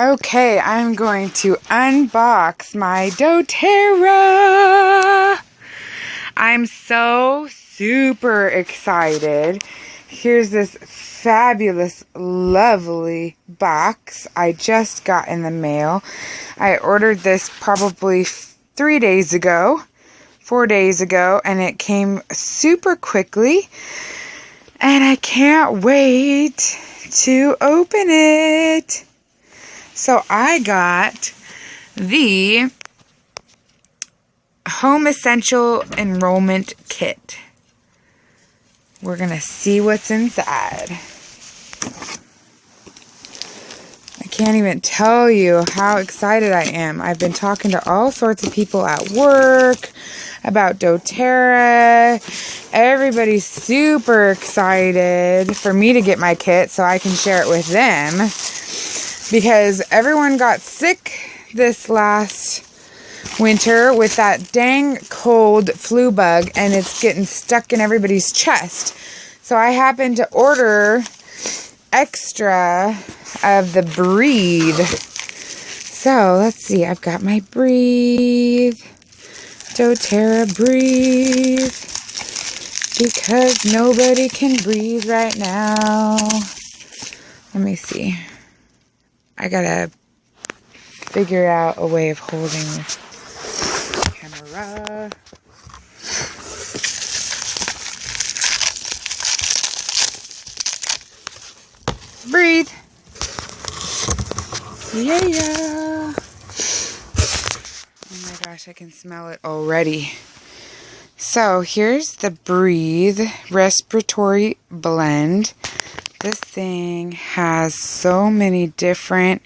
Okay, I'm going to unbox my doTERRA. I'm so super excited. Here's this fabulous, lovely box I just got in the mail. I ordered this probably 4 days ago, and it came super quickly. And I can't wait to open it. So I got the Home Essential Enrollment Kit. We're going to see what's inside. I can't even tell you how excited I am. I've been talking to all sorts of people at work about doTERRA. Everybody's super excited for me to get my kit so I can share it with them. Because everyone got sick this last winter with that dang cold flu bug, and it's getting stuck in everybody's chest. So I happened to order extra of the Breathe. So let's see, I've got my Breathe, doTERRA Breathe, because nobody can breathe right now. Let me see. I gotta figure out a way of holding this camera. Breathe. Yeah. Oh my gosh, I can smell it already. So here's the Breathe Respiratory Blend. This thing has so many different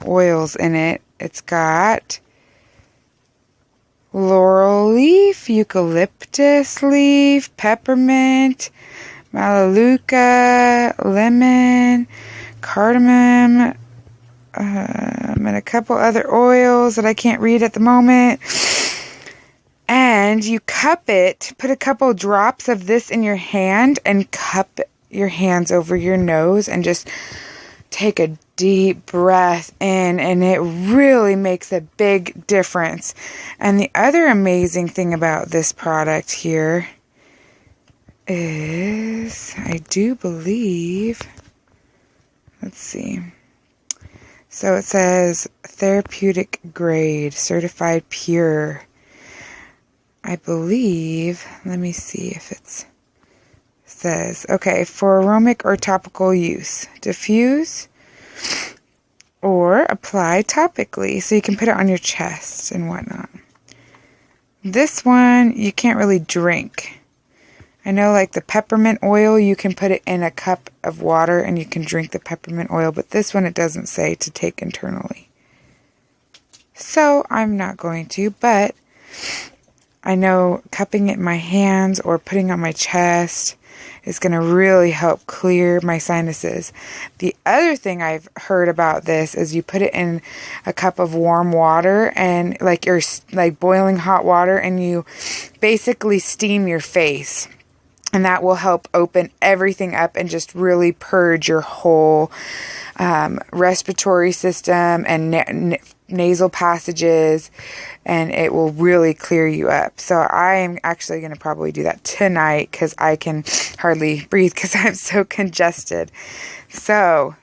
oils in it. It's got laurel leaf, eucalyptus leaf, peppermint, melaleuca, lemon, cardamom, and a couple other oils that I can't read at the moment. And you cup it, put a couple drops of this in your hand and cup your hands over your nose and just take a deep breath in, and it really makes a big difference. And the other amazing thing about this product here is, I do believe, let's see, so it says therapeutic grade, certified pure. I believe, let me see if it's says, okay, for aromatic or topical use, diffuse or apply topically, so you can put it on your chest and whatnot. This one you can't really drink. I know, like the peppermint oil, you can put it in a cup of water and you can drink the peppermint oil, but this one it doesn't say to take internally. So I'm not going to, but I know cupping it in my hands or putting it on my chest is going to really help clear my sinuses. The other thing I've heard about this is you put it in a cup of warm water, and like you're like boiling hot water, and you basically steam your face. And that will help open everything up and just really purge your whole respiratory system and nasal passages, and it will really clear you up. So I am actually going to probably do that tonight because I can hardly breathe because I'm so congested. So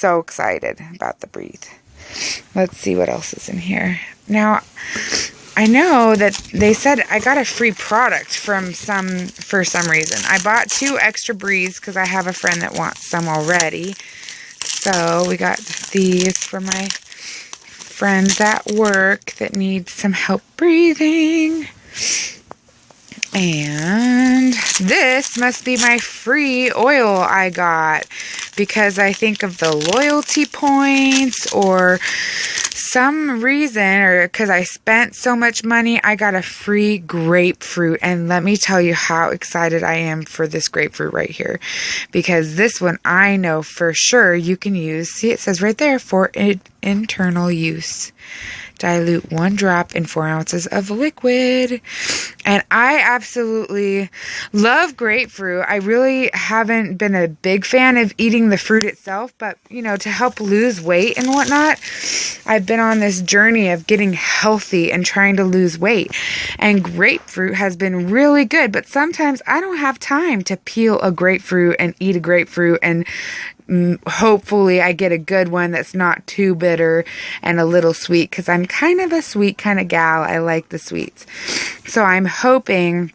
excited about the Breathe. Let's see what else is in here. Now, I know that they said I got a free product for some reason. I bought 2 extra Breathes because I have a friend that wants some already. So we got these for my friends at work that need some help breathing. And this must be my free oil I got, because I think of the loyalty points or some reason, or because I spent so much money, I got a free grapefruit. And let me tell you how excited I am for this grapefruit right here. Because this one I know for sure you can use. See, it says right there, for internal use. Dilute 1 drop in 4 ounces of liquid. And I absolutely love grapefruit. I really haven't been a big fan of eating the fruit itself, but you know, to help lose weight and whatnot, I've been on this journey of getting healthy and trying to lose weight. And grapefruit has been really good, but sometimes I don't have time to peel a grapefruit and eat a grapefruit, and hopefully I get a good one that's not too bitter and a little sweet, because I'm kind of a sweet kind of gal. I like the sweets. So I'm hoping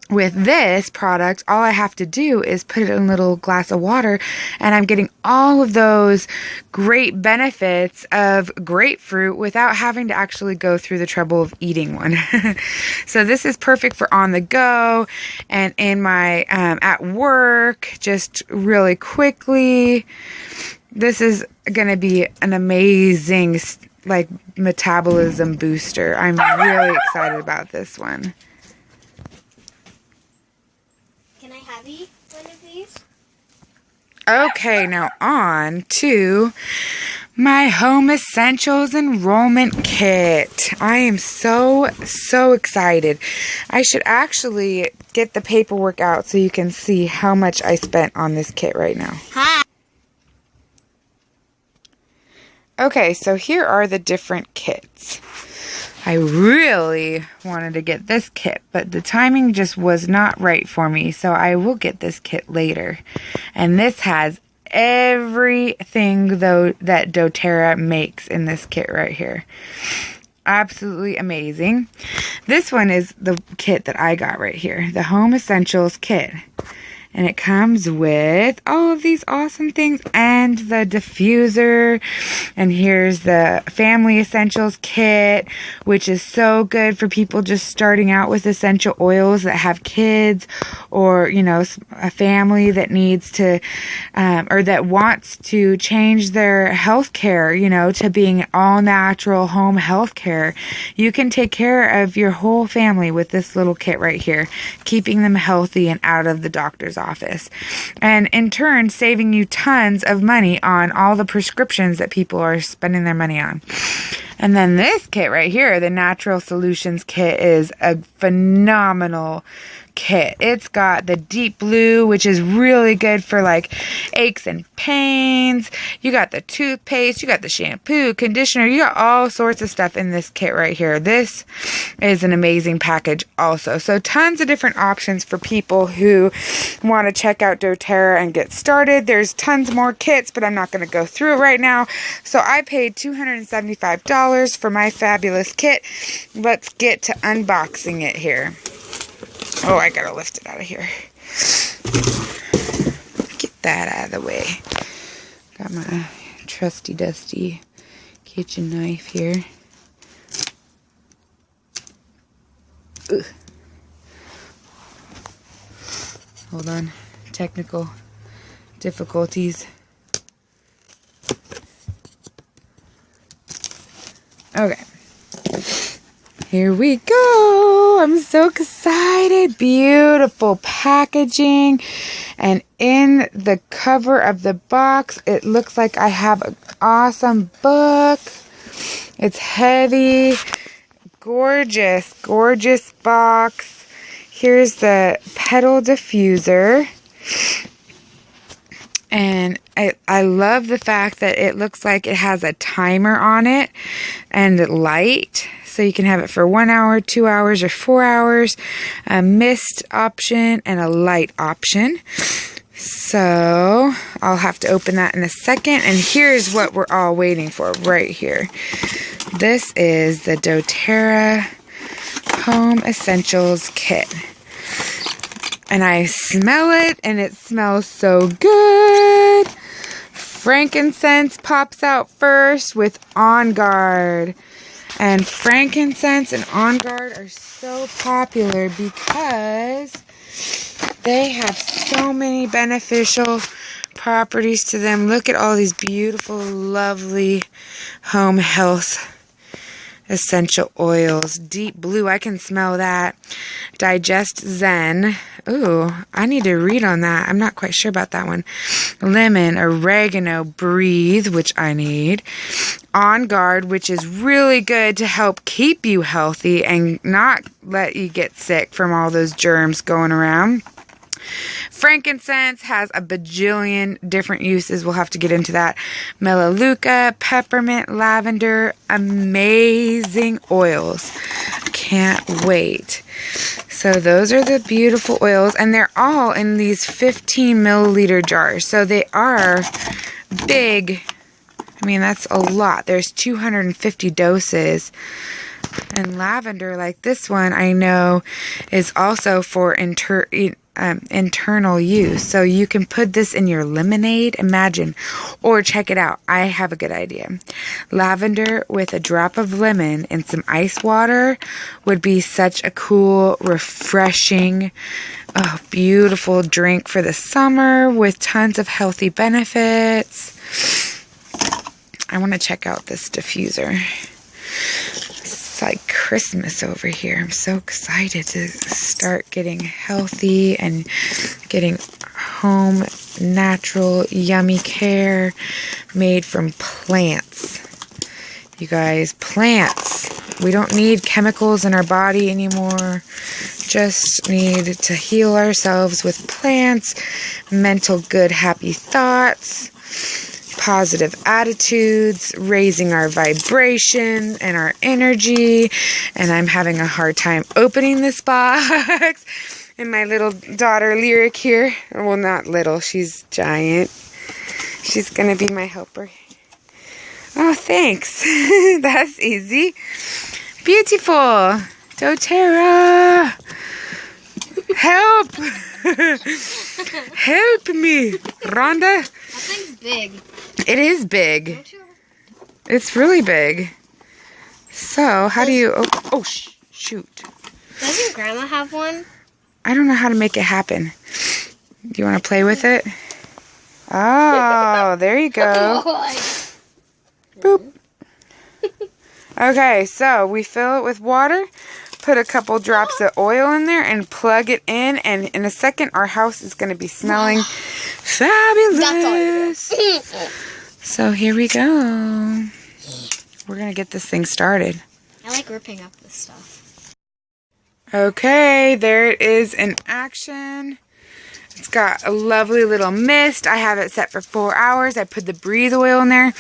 with this product, all I have to do is put it in a little glass of water, and I'm getting all of those great benefits of grapefruit without having to actually go through the trouble of eating one. So this is perfect for on the go and in my at work, just really quickly. This is going to be an amazing like metabolism booster. I'm really excited about this one. One of these? Okay, now on to my Home Essentials Enrollment Kit. I am so excited. I should actually get the paperwork out so you can see how much I spent on this kit right now. Hi. Okay, so here are the different kits. I really wanted to get this kit, but the timing just was not right for me, so I will get this kit later. And this has everything though that doTERRA makes in this kit right here. Absolutely amazing. This one is the kit that I got right here, the Home Essentials Kit. And it comes with all of these awesome things and the diffuser. And here's the Family Essentials Kit, which is so good for people just starting out with essential oils that have kids, or, you know, a family that needs to, or that wants to change their health care, you know, to being all natural home health care. You can take care of your whole family with this little kit right here, keeping them healthy and out of the doctor's office, and in turn saving you tons of money on all the prescriptions that people are spending their money on. And then this kit right here, the Natural Solutions Kit, is a phenomenal kit. It's got the deep blue, which is really good for like aches and pains. You got the toothpaste, you got the shampoo, conditioner, you got all sorts of stuff in this kit right here. This is an amazing package also. So tons of different options for people who want to check out doTERRA and get started. There's tons more kits, but I'm not going to go through it right now. So I paid $275 for my fabulous kit. Let's get to unboxing it here. Oh, I gotta lift it out of here. Get that out of the way. Got my trusty dusty kitchen knife here. Ugh. Hold on. Technical difficulties. Okay. Here we go. I'm so excited. Beautiful packaging. And in the cover of the box, it looks like I have an awesome book. It's heavy. Gorgeous, gorgeous box. Here's the pedal diffuser. And I love the fact that it looks like it has a timer on it and a light. So you can have it for 1 hour, 2 hours, or 4 hours. A mist option and a light option. So I'll have to open that in a second. And here's what we're all waiting for right here. This is the doTERRA Home Essentials Kit. And I smell it, and it smells so good. Frankincense pops out first with On Guard. And frankincense and On Guard are so popular because they have so many beneficial properties to them. Look at all these beautiful, lovely home health essential oils. Deep blue, I can smell that. Digest Zen. Ooh, I need to read on that. I'm not quite sure about that one. Lemon, oregano, breathe, which I need. On Guard, which is really good to help keep you healthy and not let you get sick from all those germs going around. Frankincense has a bajillion different uses. We'll have to get into that. Melaleuca, peppermint, lavender, amazing oils. Can't wait. So those are the beautiful oils, and they're all in these 15 milliliter jars. So they are big. I mean, that's a lot. There's 250 doses. And lavender, like this one, I know is also for internal use. So you can put this in your lemonade, imagine. Or check it out. I have a good idea. Lavender with a drop of lemon and some ice water would be such a cool, refreshing, beautiful drink for the summer with tons of healthy benefits. I want to check out this diffuser. It's like Christmas over here. I'm so excited to start getting healthy and getting home natural yummy care made from plants. You guys, plants. We don't need chemicals in our body anymore. Just need to heal ourselves with plants, mental good happy thoughts, positive attitudes, raising our vibration and our energy. And I'm having a hard time opening this box. And my little daughter Lyric here, well, not little, she's giant. She's gonna be my helper. Oh, thanks. That's easy. Beautiful. doTERRA. Help. Help me, Rhonda. That thing's big. It is big. It's really big. So, how do you open? Oh, shoot. Does your grandma have one? I don't know how to make it happen. Do you want to play with it? Oh, there you go. Boop. Okay, so we fill it with water, put a couple drops of oil in there, and plug it in. And in a second, our house is going to be smelling fabulous. That's all you do. So here we go. We're going to get this thing started. I like ripping up this stuff. Okay, there it is in action. It's got a lovely little mist. I have it set for 4 hours. I put the breathe oil in there,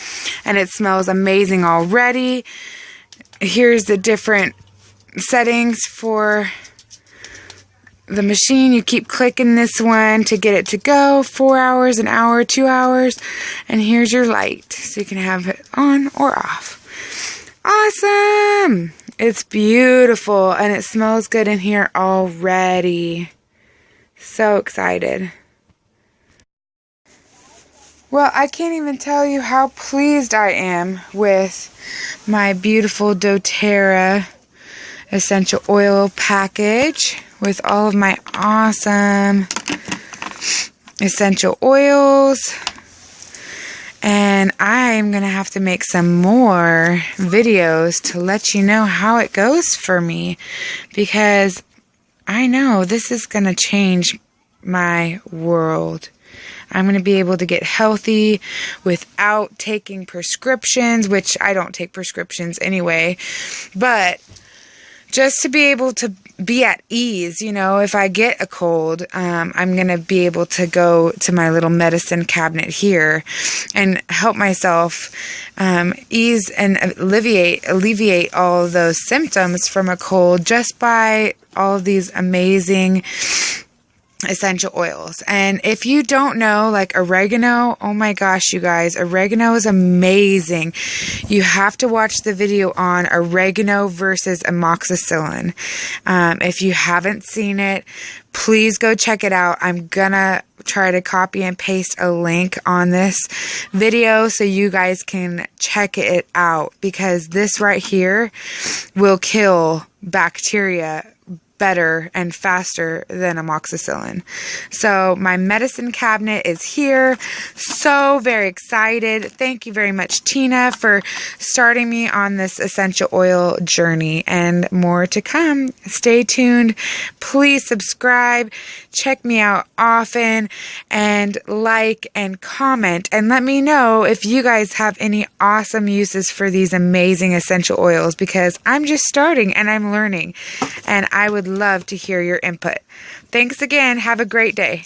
and it smells amazing already. Here's the different settings for the machine. You keep clicking this one to get it to go. 4 hours, an hour, 2 hours. And here's your light, so you can have it on or off. Awesome! It's beautiful, and it smells good in here already. So excited. Well, I can't even tell you how pleased I am with my beautiful doTERRA essential oil package with all of my awesome essential oils. And I'm going to have to make some more videos to let you know how it goes for me, because I know this is going to change my world. I'm going to be able to get healthy without taking prescriptions, which I don't take prescriptions anyway. But just to be able to be at ease, you know, if I get a cold, I'm going to be able to go to my little medicine cabinet here and help myself ease and alleviate all of those symptoms from a cold just by all of these amazing essential oils. And if you don't know, like oregano, oh my gosh, you guys, oregano is amazing. You have to watch the video on oregano versus amoxicillin. If you haven't seen it, please go check it out. I'm gonna try to copy and paste a link on this video so you guys can check it out, because this right here will kill bacteria better and faster than amoxicillin. So my medicine cabinet is here. So very excited. Thank you very much, Tina, for starting me on this essential oil journey, and more to come. Stay tuned. Please subscribe. Check me out often, and like and comment, and let me know if you guys have any awesome uses for these amazing essential oils, because I'm just starting and I'm learning, and I would love to hear your input. Thanks again. Have a great day.